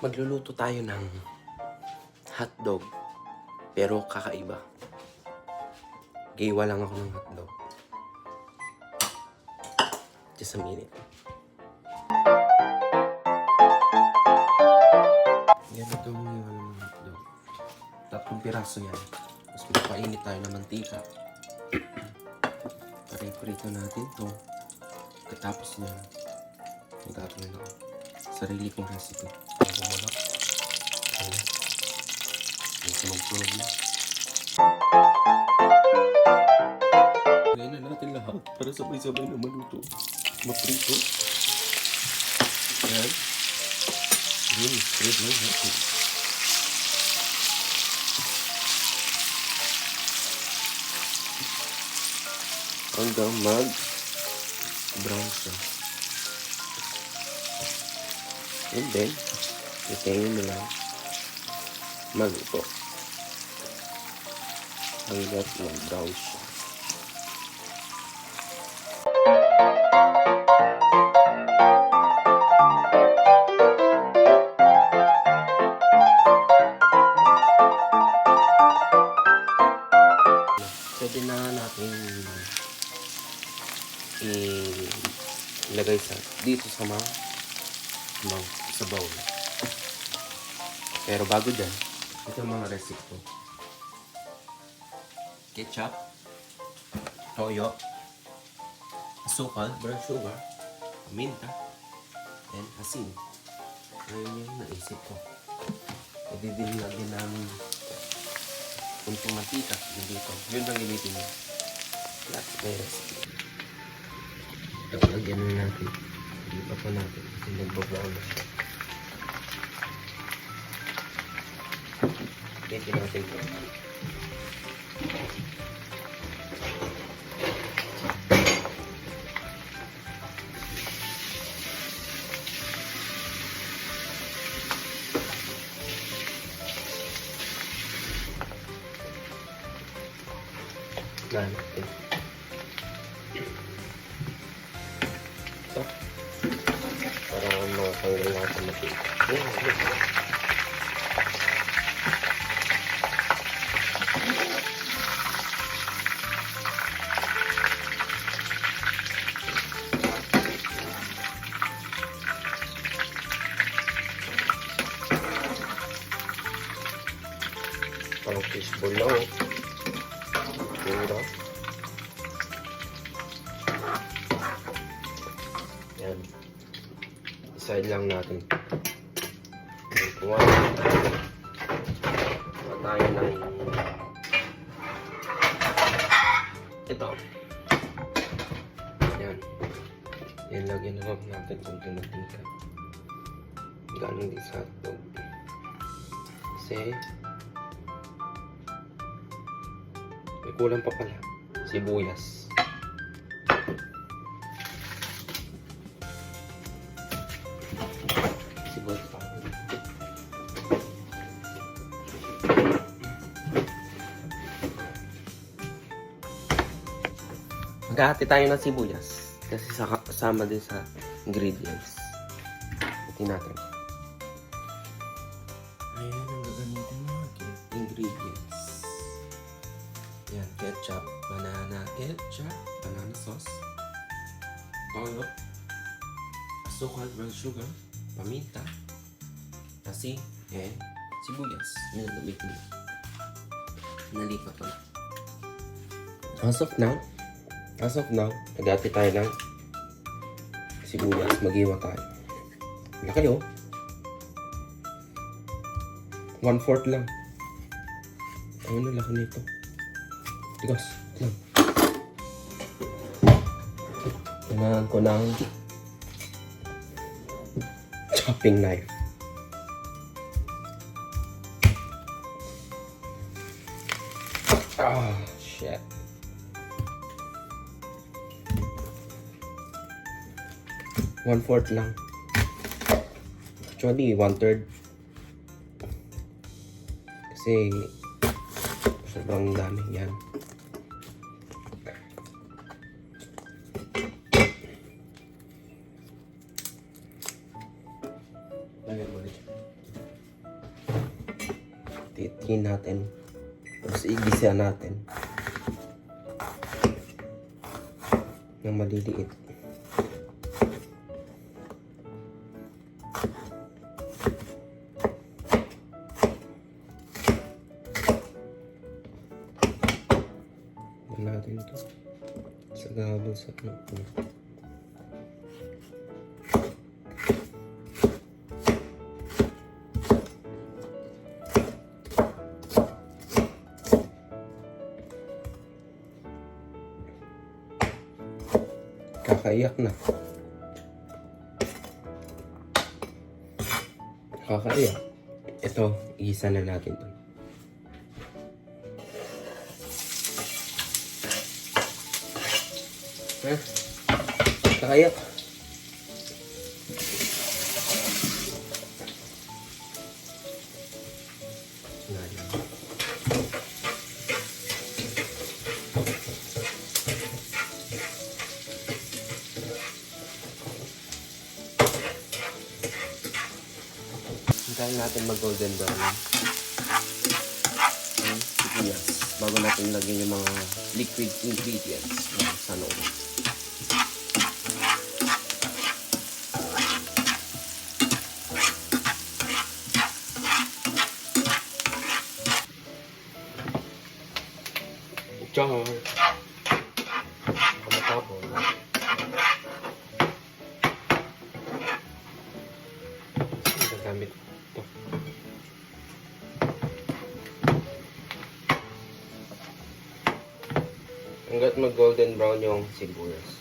Magluluto tayo ng hotdog, pero kakaiba. Giwa lang ako ng hotdog. Just a minute. Ganito mo yung ng hotdog. 3 piraso yan. Tapos magpainit tayo ng mantika. Pare-prito natin to. Katapos niya, magagawin ako sarili kong recipe. Ito muna. Ayan. Ito mag-prove na. Ngayon na natin lahat para sabay-sabay na maluto. Maprito. Ayan. Yun, spread lang natin. Hanggang mag-brown siya. And then, itayin mo lang maluto. Hanggang mag-brown siya. Pwede na natin ilagay dito sa bowl. Pero bago dyan, ito yung mga recipe ko. Ketchup, toyo, asukal, brown sugar, paminta, and asin. Ngayon yung naisip ko. Ibibili lang din namin kunting mantika dito. Yun lang gamitin nyo. Lahat may recipe. Tapos lagyan na natin. Lipat pa natin. Kasi nagbabaw na siya. Litin natin ito. Natin. Ito. Para makatanggal lahat ng mantika. Parang fishbowl lang. Pura. Yan. Iside lang natin. Kuha tayo ng ito. Yan. Yan, lagyan na lang natin konting mantika. Galing din sa hotdog. Kasi may kulang pa pala. Sibuyas. Sibuyas pa. Maghahati tayo ng sibuyas. Kasi kasama din sa ingredients. Ito natin. Ayan ang gagamitin natin. Ingredients. Yan, ketchup, banana sauce, toyo, asukal, brown sugar, paminta, asin, and sibuyas. Yan ang gamitin mo. Nalipat ko na. As of now, nagati tayo ng sibuyas. Mag-iwa tayo. Laki oh. 1/4 lang. Ayun na laki nito. Tigas. Lang. Kailangan ko ng chopping knife. Ah, shit. One-fourth lang. Actually, 1/3. Kasi sobrang dami yan. Lagyan mo ulit. lagyan natin. Tapos igisa natin. Ng maliliit. Natin ito sa gabal sa ano. Kakaiyak na. Kakaiyak. Ito, igisa na natin ito. Ha? Kakaiyak. Hintayin natin mag-golden brown ang sibuyas bago natin lagyan yung mga liquid ingredients ng sanong. Char! Kamatapon. Gagamit ito. Hanggat mag-golden brown yung sibuyas.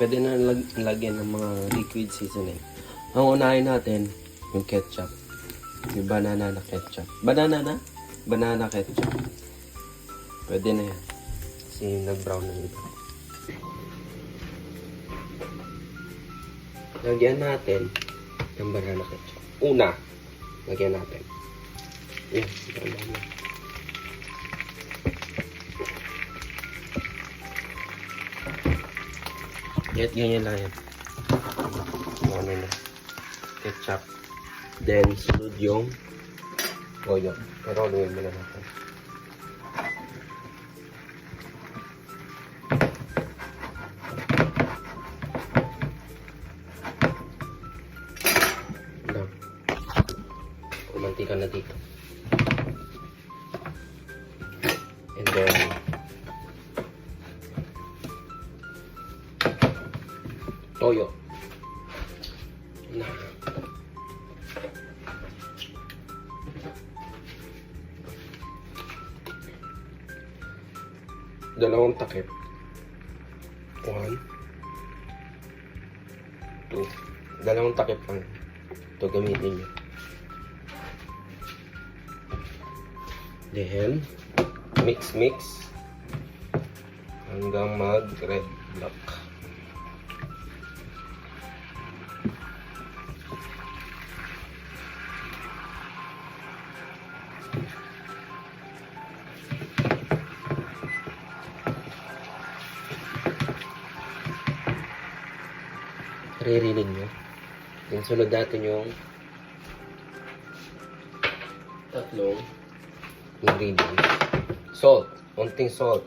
Pwede na lagyan ng mga liquid seasoning. Ang unahin natin, yung ketchup. Yung banana na ketchup. Banana ketchup. Pwede na yan. Kasi nag-brown na ito. Lagyan natin ng banana ketchup. Una, lagyan natin. Yan, banana. Ganyan lang yan. Ano na. Ketchup. Then, sunod yung toyo. Pero aluin muna natin. Lang. Kumantika na dito. And then, toyo. Na. Dalawang takip. 1, 2. Dalawang takip lang. Ito gamitin nyo. Then, mix hanggang mag-red black. Naririnig nyo. Yung sunod natin yung tatlong ingredients. Salt. Konting salt.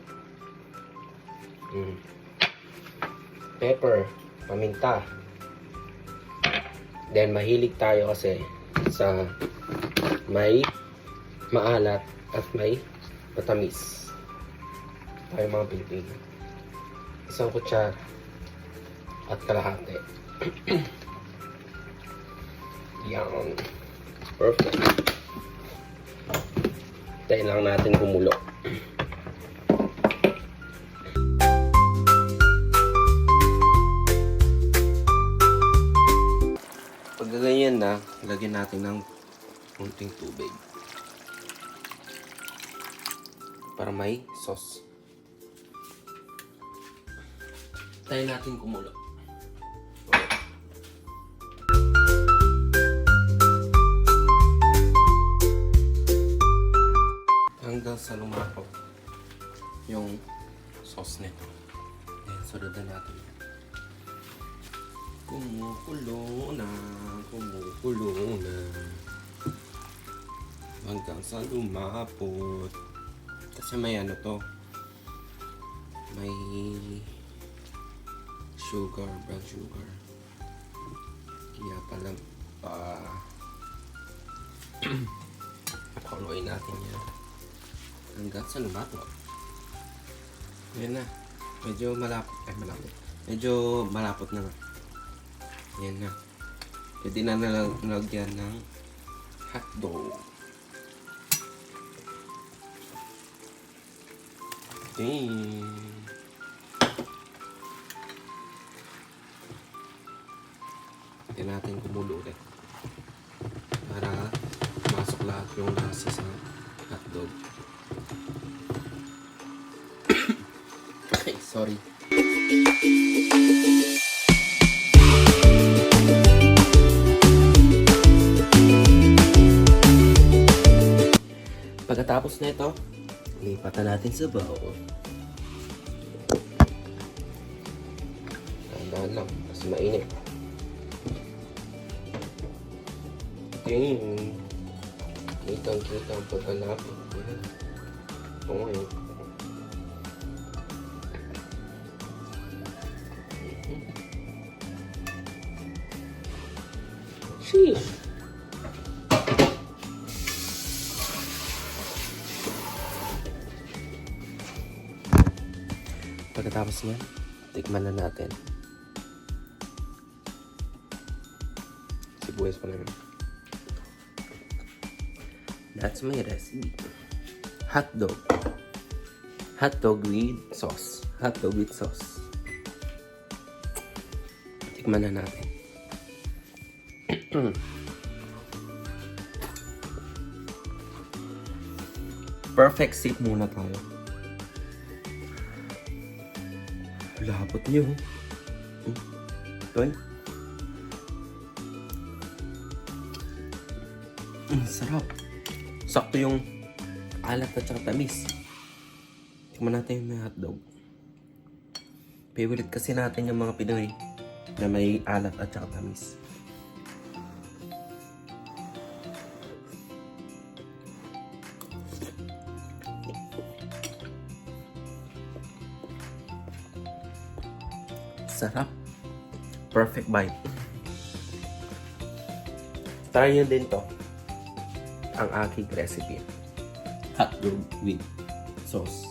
Pepper. Paminta. Then, mahilig tayo kasi sa may maalat at may matamis. Tayo mga Pilipino. Isang kutsara at kalahati. Yan. Perfect. Tayo lang natin kumulo. Pag ganyan na, lagyan natin ng konting tubig. Para may sauce. Tayo natin kumulo. pagkatapos nito, then sunod na natin. Kumukulo na. Hanggang sa lumapot. Kasi may ano to. May sugar, brown sugar. Kaya pala pakuluin natin yan. Hanggang sa lumapot. Yan na. Medyo malapot. Medyo malapot na nga. Yan na. Pwede na nalagyan ng hotdog. Ding! Tignan natin kumulo ulit. Para masok lahat yung lasa sa hotdog. Ay, sorry. Pagkatapos na ito, lipat na natin sa bowl. Tandaan lang, kasi mainit. Ding! Kitang-kita ang pagkalapit. Oo ngayon. Sheesh! Pagkatapos niyan, tikman na natin. Sibuyas pa naman. That's my recipe. Hotdog. Hotdog with sauce. Hotdog with sauce. Tikman na natin. Perfect sip muna tayo. Labot niyo. Ito. Sarap. Sakto yung alat at saka tamis. Tikman natin yung may hotdog. Favorite kasi natin yung mga Pinoy na may alat at saka tamis. Sarap. Perfect bite. Try nyo din to. Ang aking recipe. Hotdog with sauce.